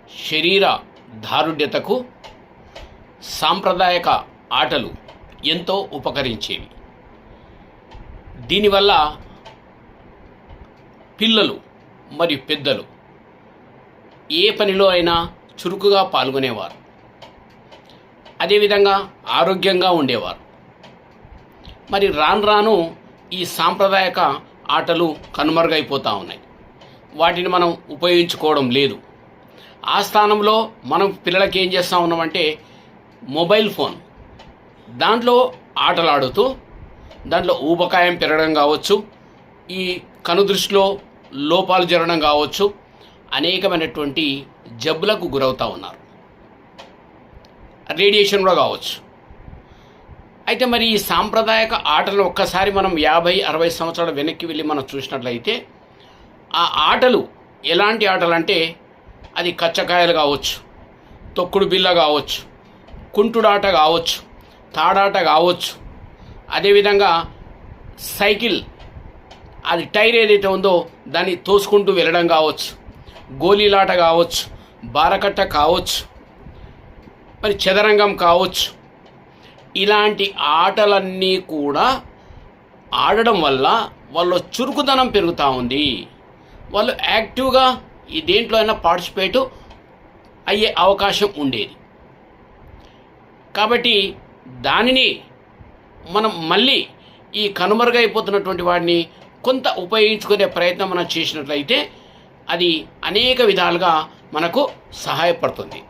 శరీర దారుఢ్యతకు సాంప్రదాయక ఆటలు ఎంతో ఉపకరించేవి. దీనివల్ల పిల్లలు మరియు పెద్దలు ఏ పనిలో అయినా చురుకుగా పాల్గొనేవారు, అదేవిధంగా ఆరోగ్యంగా ఉండేవారు. మరి రాను రాను ఈ సాంప్రదాయక ఆటలు కనుమరుగైపోతూ ఉన్నాయి. వాటిని మనం ఉపయోగించుకోవడం లేదు. ఆ స్థానంలో మనం పిల్లలకి ఏం చేస్తూ ఉన్నామంటే మొబైల్ ఫోన్, దాంట్లో ఆటలాడుతూ దాంట్లో ఊబకాయం పెరగడం కావచ్చు, ఈ కనుదృష్టిలో లోపాలు జరగడం కావచ్చు, అనేకమైనటువంటి జబ్బులకు గురవుతూ ఉన్నారు. రేడియేషన్ కూడా కావచ్చు. అయితే మరి ఈ సాంప్రదాయక ఆటలను ఒక్కసారి మనం 50-60 సంవత్సరాల వెనక్కి వెళ్ళి మనం చూసినట్లయితే ఆ ఆటలు ఎలాంటి ఆటలు అంటే అది కచ్చకాయలు కావచ్చు, తొక్కుడు బిళ్ళ కావచ్చు, కుంటుడాట కావచ్చు, తాడాట కావచ్చు, అదేవిధంగా సైకిల్ అది టైర్ ఏదైతే ఉందో దాన్ని తోసుకుంటూ వెళ్ళడం కావచ్చు, గోళీలాట కావచ్చు, బారకట్ట కావచ్చు, మరి చదరంగం కావచ్చు. ఇలాంటి ఆటలన్నీ కూడా ఆడడం వల్ల వాళ్ళ చురుకుదనం పెరుగుతూ ఉంది. వాళ్ళు యాక్టివ్గా ఈ దేంట్లో అయినా పార్టిసిపేట్ అయ్యే అవకాశం ఉండేది. కాబట్టి దానిని మనం మళ్ళీ ఈ కనుమరుగైపోతున్నటువంటి వాడిని కొంత ఉపయోగించుకునే ప్రయత్నం మనం చేసినట్లయితే అది అనేక విధాలుగా మనకు సహాయపడుతుంది.